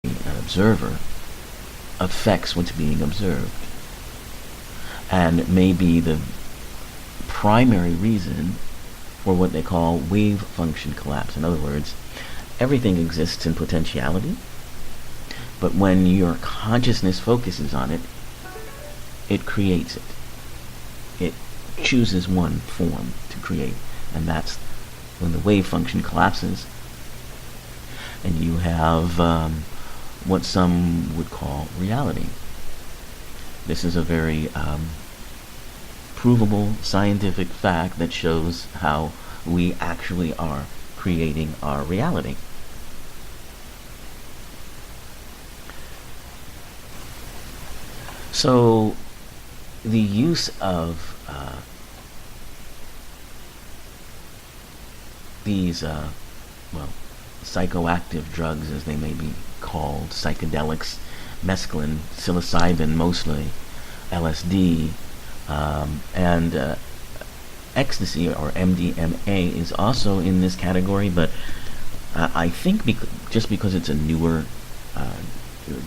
an observer affects what's being observed, and may be the primary reason for what they call wave function collapse. In other words, everything exists in potentiality, but when your consciousness focuses on it, it creates it. It chooses one form to create, and that's when the wave function collapses, and you have what some would call reality. This is a very provable scientific fact that shows how we actually are creating our reality. So the use of these, psychoactive drugs, as they may be called, psychedelics, mescaline, psilocybin mostly, LSD, and ecstasy, or MDMA, is also in this category, but I think just because it's a newer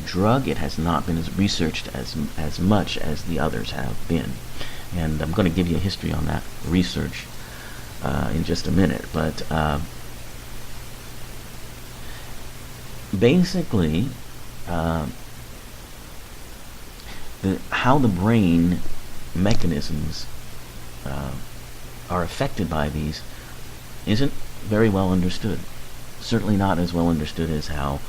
drug, it has not been researched as much as the others have been. And I'm going to give you a history on that research in just a minute. But basically, how the brain mechanisms are affected by these isn't very well understood. Certainly not as well understood as how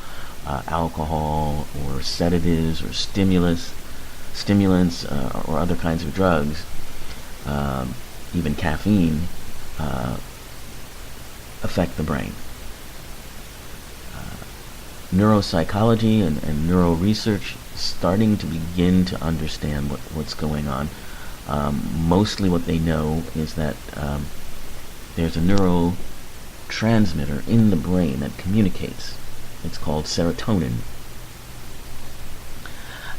alcohol or sedatives or stimulants or other kinds of drugs, even caffeine, affect the brain. Neuropsychology and neuro research starting to begin to understand what's going on. Mostly what they know is that there's a neurotransmitter in the brain that communicates. It's called serotonin.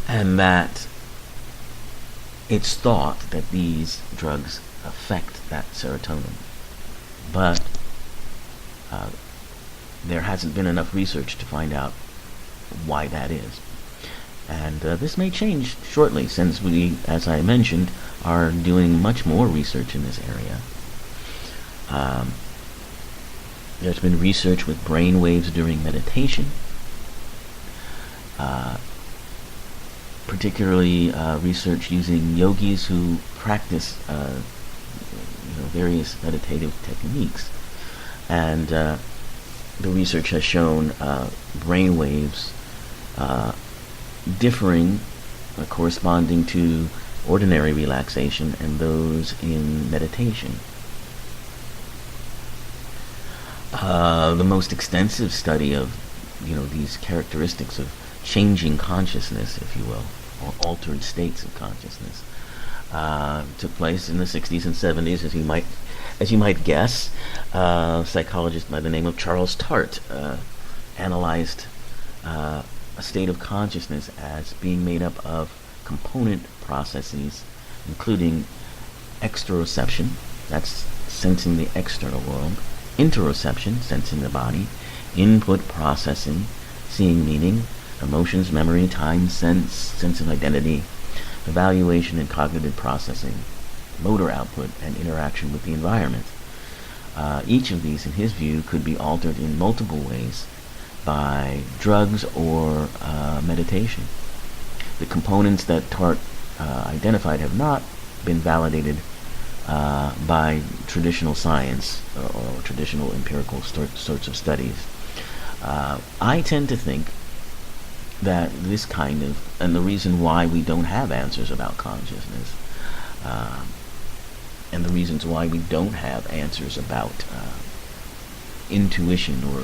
And that it's thought that these drugs affect that serotonin. But there hasn't been enough research to find out why that is. And this may change shortly, since we, as I mentioned, are doing much more research in this area. There's been research with brain waves during meditation, particularly research using yogis who practice various meditative techniques. And the research has shown brain waves differing, corresponding to ordinary relaxation and those in meditation. The most extensive study of these characteristics of changing consciousness, if you will, or altered states of consciousness, took place in the 60s and 70s, as you might guess. A psychologist by the name of Charles Tart analyzed a state of consciousness as being made up of component processes, including exteroception, that's sensing the external world; interoception, sensing the body; input processing, seeing meaning; emotions, memory, time, sense of identity; evaluation and cognitive processing; motor output; and interaction with the environment. Each of these, in his view, could be altered in multiple ways by drugs or meditation. The components that Tart identified have not been validated by traditional science or traditional empirical sorts of studies. I tend to think that this kind of, and the reason why we don't have answers about consciousness, and the reasons why we don't have answers about intuition, or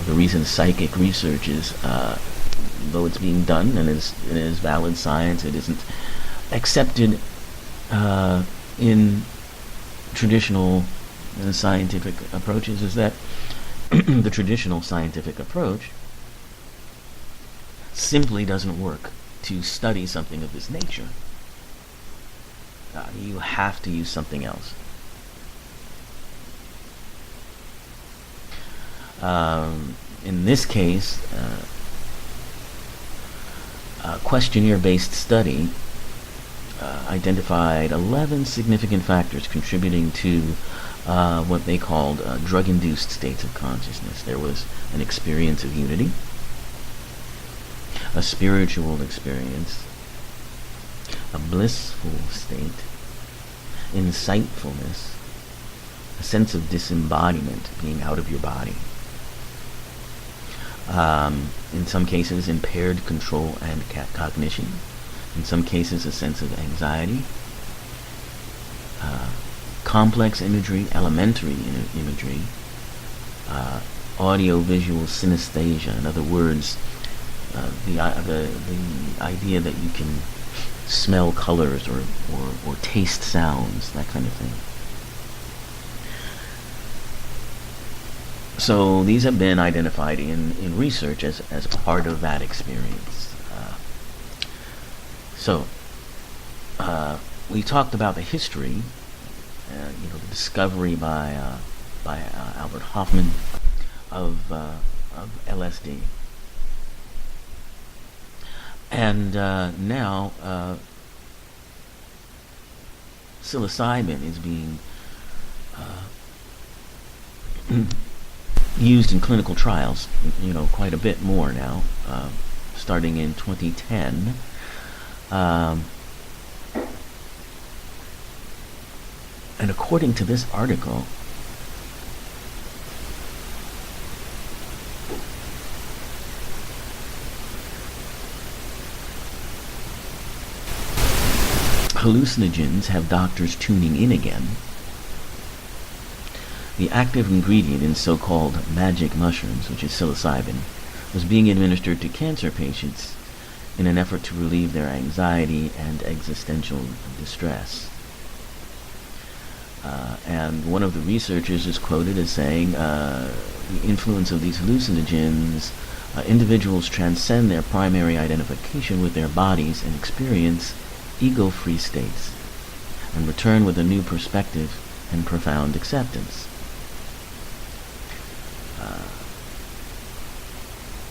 the reason psychic research is, though it's being done and it is valid science, it isn't accepted in traditional scientific approaches, is that the traditional scientific approach simply doesn't work to study something of this nature. You have to use something else. In this case, questionnaire-based study identified 11 significant factors contributing to what they called drug-induced states of consciousness. There was an experience of unity, a spiritual experience, a blissful state, insightfulness, a sense of disembodiment, being out of your body. In some cases, impaired control and cognition. In some cases, a sense of anxiety. Complex imagery, elementary imagery, audio-visual synesthesia. In other words, the idea that you can smell colors or taste sounds, that kind of thing. So these have been identified in research as part of that experience. We talked about the history, the discovery by Albert Hoffman of LSD, and now psilocybin is being used in clinical trials, quite a bit more now, starting in 2010. And according to this article, hallucinogens have doctors tuning in again. The active ingredient in so-called magic mushrooms, which is psilocybin, was being administered to cancer patients in an effort to relieve their anxiety and existential distress. And one of the researchers is quoted as saying, the influence of these hallucinogens, individuals transcend their primary identification with their bodies and experience ego-free states, and return with a new perspective and profound acceptance.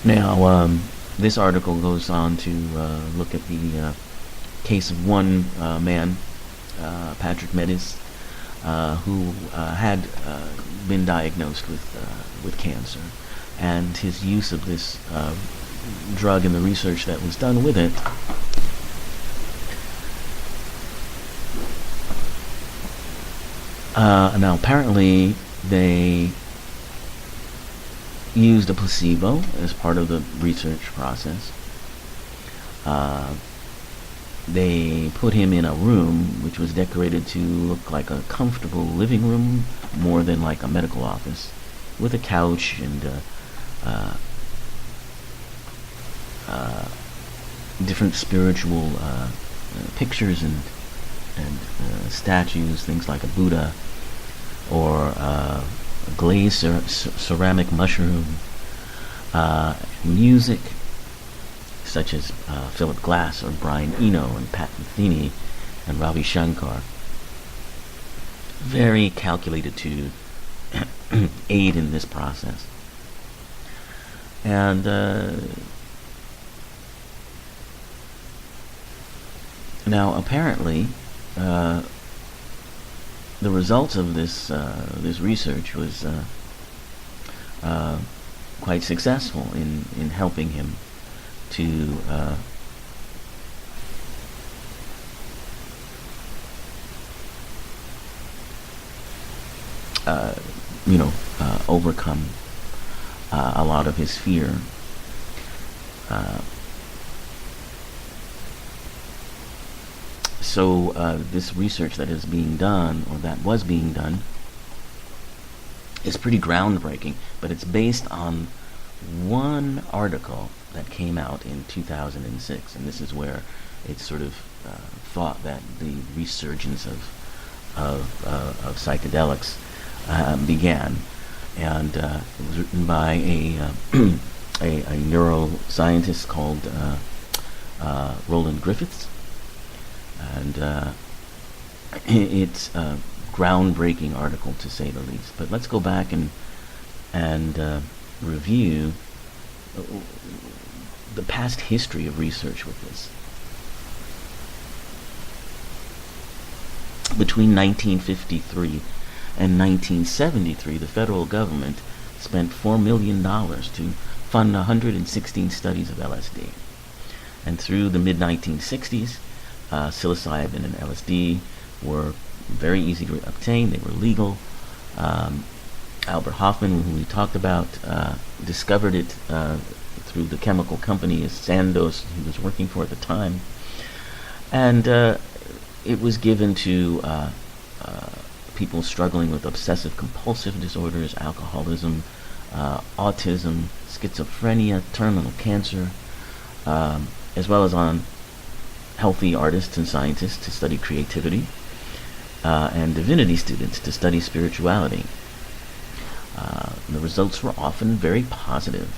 Now, this article goes on to look at the case of one man, Patrick Metis, who had been diagnosed with cancer, and his use of this drug and the research that was done with it now apparently they used a placebo as part of the research process. They put him in a room which was decorated to look like a comfortable living room more than like a medical office, with a couch and different spiritual pictures and statues, things like a Buddha or a glazed ceramic mushroom, music such as Philip Glass or Brian Eno and Pat Metheny and Ravi Shankar, very calculated to aid in this process. And now apparently the results of this research was quite successful in helping him to overcome a lot of his fear. So this research that is being done, or that was being done, is pretty groundbreaking, but it's based on one article that came out in 2006, and this is where it's sort of thought that the resurgence of psychedelics began, and it was written by a neuroscientist called Roland Griffiths, and it's a groundbreaking article to say the least. But let's go back and review the past history of research with this. Between 1953 and 1973, the federal government spent $4 million to fund 116 studies of LSD. And through the mid-1960s, psilocybin and LSD were very easy to obtain. They were legal. Albert Hofmann, who we talked about, discovered it through the chemical company Sandoz he was working for at the time. And it was given to people struggling with obsessive compulsive disorders, alcoholism, autism, schizophrenia, terminal cancer, as well as on healthy artists and scientists to study creativity, and divinity students to study spirituality. The results were often very positive.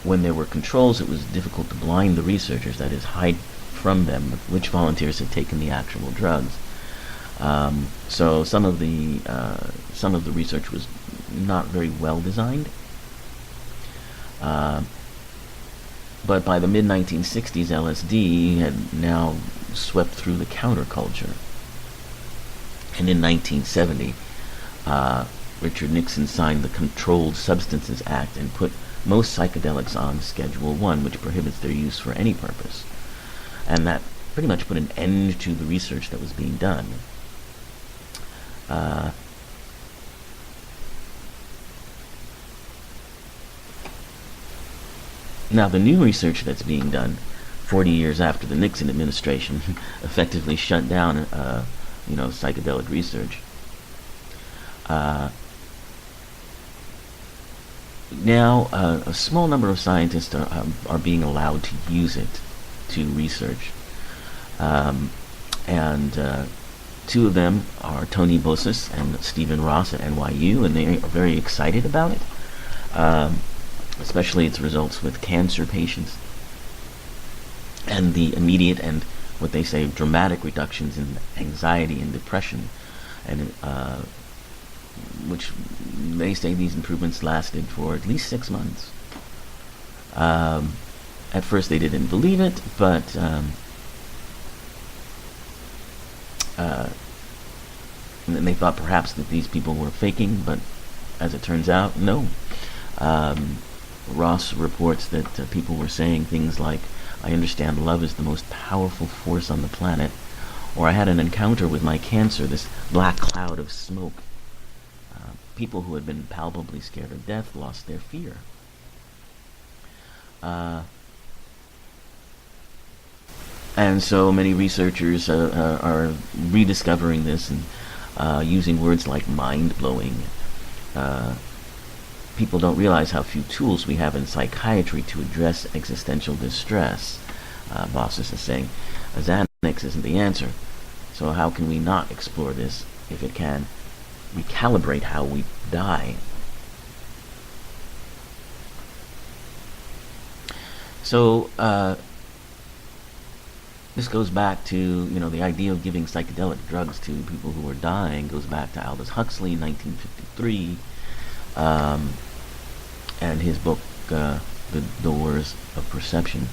When there were controls, it was difficult to blind the researchers, that is, hide from them which volunteers had taken the actual drugs. So some of the research was not very well designed. But by the mid-1960s, LSD had now swept through the counterculture. And in 1970, Richard Nixon signed the Controlled Substances Act and put most psychedelics on Schedule I, which prohibits their use for any purpose. And that pretty much put an end to the research that was being done. Now, the new research that's being done 40 years after the Nixon administration effectively shut down, psychedelic research. Now, a small number of scientists are being allowed to use it to research. And two of them are Tony Bossis and Stephen Ross at NYU, and they are very excited about it. Especially its results with cancer patients, and the immediate and what they say dramatic reductions in anxiety and depression, and which they say these improvements lasted for at least 6 months. At first they didn't believe it, but and they thought perhaps that these people were faking, but as it turns out, no. Ross reports that people were saying things like, "I understand love is the most powerful force on the planet," or "I had an encounter with my cancer, this black cloud of smoke." People who had been palpably scared of death lost their fear. And so many researchers are rediscovering this and using words like mind-blowing. People don't realize how few tools we have in psychiatry to address existential distress. Bossis is saying, Xanax isn't the answer, so how can we not explore this if it can recalibrate how we die? So, this goes back to, the idea of giving psychedelic drugs to people who are dying goes back to Aldous Huxley in 1953. And his book, The Doors of Perception.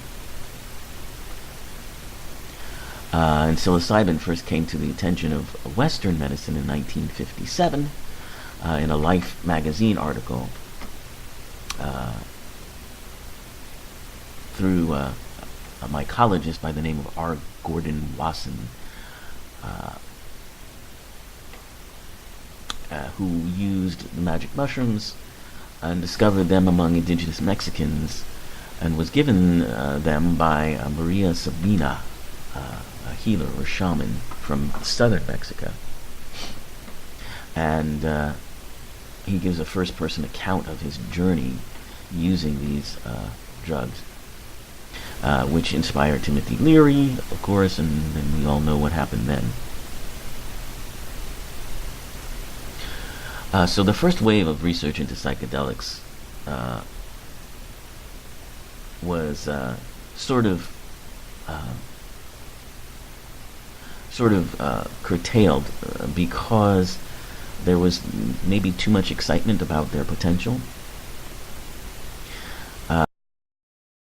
And psilocybin first came to the attention of Western medicine in 1957 in a Life magazine article through a mycologist by the name of R. Gordon Wasson, who used the magic mushrooms and discovered them among indigenous Mexicans, and was given them by Maria Sabina, a healer or shaman from southern Mexico. And he gives a first-person account of his journey using these drugs, which inspired Timothy Leary, of course, and we all know what happened then. So the first wave of research into psychedelics was sort of curtailed because there was maybe too much excitement about their potential.